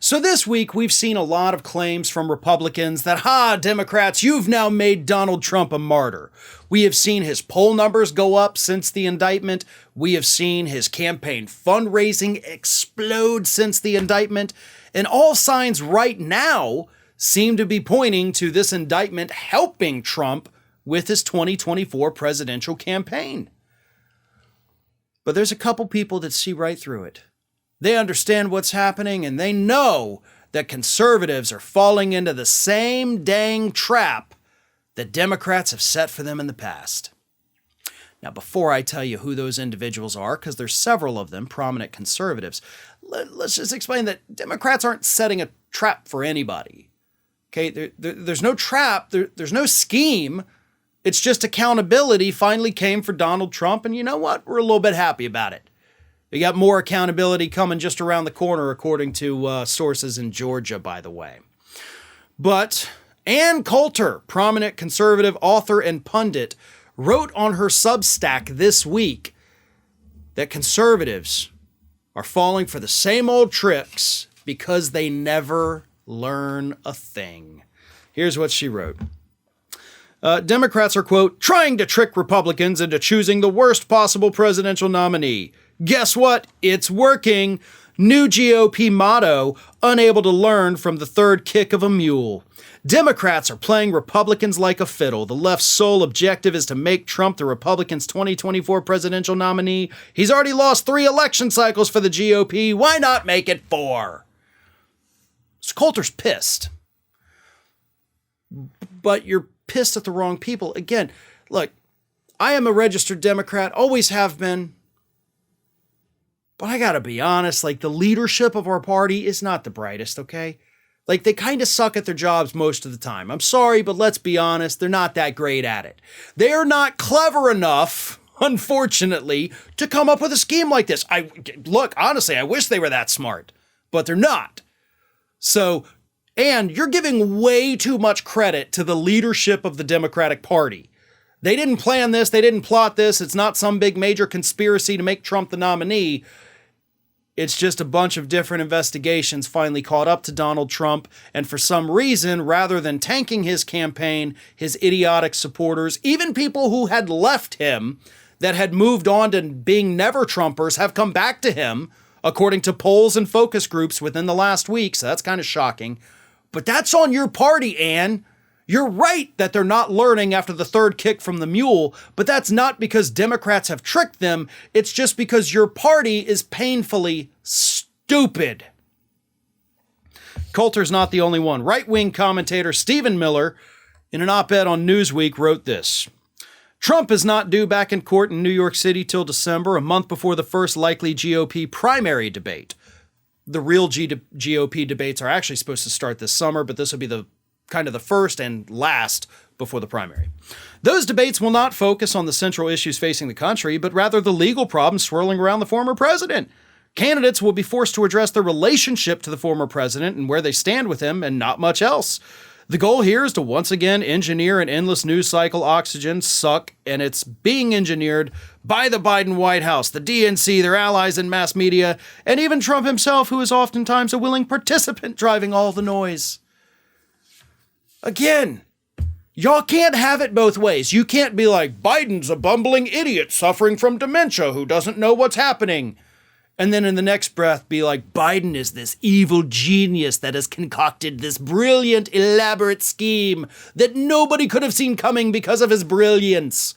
So this week, we've seen a lot of claims from Republicans that, Democrats, you've now made Donald Trump a martyr. We have seen his poll numbers go up since the indictment. We have seen his campaign fundraising explode since the indictment. And all signs right now seem to be pointing to this indictment helping Trump with his 2024 presidential campaign. But there's a couple people that see right through it. They understand what's happening, and they know that conservatives are falling into the same dang trap that Democrats have set for them in the past. Now, before I tell you who those individuals are, because there's several of them, prominent conservatives, let's just explain that Democrats aren't setting a trap for anybody. Okay, there's no trap, there's no scheme. It's just accountability finally came for Donald Trump, and you know what? We're a little bit happy about it. We got more accountability coming just around the corner, according to sources in Georgia, by the way. But Ann Coulter, prominent conservative author and pundit, wrote on her Substack this week that conservatives are falling for the same old tricks because they never learn a thing. Here's what she wrote. Democrats are, quote, trying to trick Republicans into choosing the worst possible presidential nominee. Guess what? It's working. New GOP motto, unable to learn from the third kick of a mule. Democrats are playing Republicans like a fiddle. The left's sole objective is to make Trump the Republicans' 2024 presidential nominee. He's already lost 3 election cycles for the GOP. Why not make it 4? So Coulter's pissed. But you're pissed at the wrong people. Again, look, I am a registered Democrat, always have been. But I gotta be honest, the leadership of our party is not the brightest, okay? They kind of suck at their jobs most of the time. I'm sorry, but let's be honest, they're not that great at it. They're not clever enough, unfortunately, to come up with a scheme like this. Honestly, I wish they were that smart, but they're not. So, and you're giving way too much credit to the leadership of the Democratic Party. They didn't plan this. They didn't plot this. It's not some big major conspiracy to make Trump the nominee. It's just a bunch of different investigations finally caught up to Donald Trump. And for some reason, rather than tanking his campaign, his idiotic supporters, even people who had left him that had moved on to being never Trumpers have come back to him, according to polls and focus groups within the last week. So that's kind of shocking. But that's on your party, Ann. You're right that they're not learning after the third kick from the mule, but that's not because Democrats have tricked them. It's just because your party is painfully stupid. Coulter's not the only one. Right-wing commentator Stephen Miller, in an op-ed on Newsweek, wrote this. Trump is not due back in court in New York City till December, a month before the first likely GOP primary debate. The real GOP debates are actually supposed to start this summer, but this will be the first and last before the primary. Those debates will not focus on the central issues facing the country, but rather the legal problems swirling around the former president. Candidates will be forced to address their relationship to the former president and where they stand with him, and not much else. The goal here is to once again engineer an endless news cycle oxygen suck, and it's being engineered by the Biden White House, the DNC, their allies in mass media, and even Trump himself, who is oftentimes a willing participant driving all the noise. Again, y'all can't have it both ways. You can't be like, Biden's a bumbling idiot suffering from dementia who doesn't know what's happening. And then in the next breath be like, Biden is this evil genius that has concocted this brilliant, elaborate scheme that nobody could have seen coming because of his brilliance.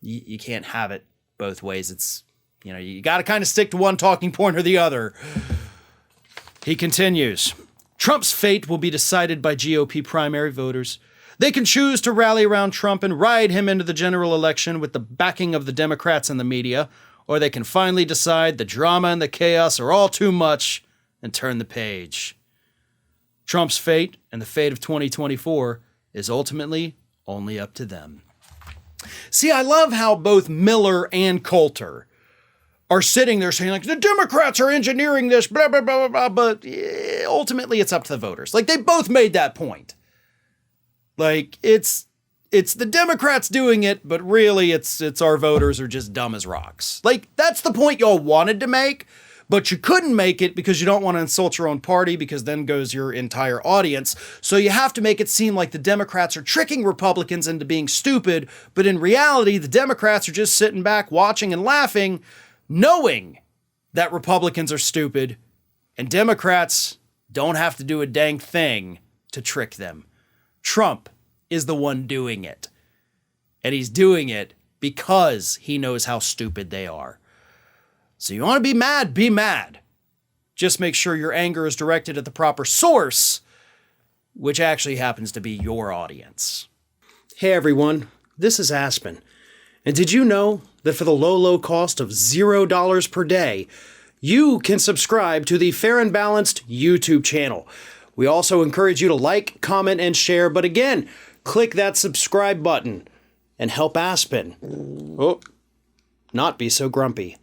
You can't have it both ways. It's, you got to kind of stick to one talking point or the other. He continues. Trump's fate will be decided by GOP primary voters. They can choose to rally around Trump and ride him into the general election with the backing of the Democrats and the media, or they can finally decide the drama and the chaos are all too much and turn the page. Trump's fate and the fate of 2024 is ultimately only up to them. See, I love how both Miller and Coulter are sitting there saying, the Democrats are engineering this, blah, blah, blah, blah, blah, but ultimately it's up to the voters. They both made that point. It's the Democrats doing it, but really it's our voters are just dumb as rocks. That's the point y'all wanted to make, But you couldn't make it because you don't want to insult your own party, because then goes your entire audience. So you have to make it seem like the Democrats are tricking Republicans into being stupid, but in reality, the Democrats are just sitting back watching and laughing, knowing that Republicans are stupid, and Democrats don't have to do a dang thing to trick them. Trump is the one doing it. And he's doing it because he knows how stupid they are. So you want to be mad? Be mad. Just make sure your anger is directed at the proper source, which actually happens to be your audience. Hey everyone, this is Aspen. And did you know that for the low cost of $0 per day, you can subscribe to the Fair and Balanced YouTube channel? We also encourage you to like, comment, and share, but again, click that subscribe button and help Aspen not be so grumpy.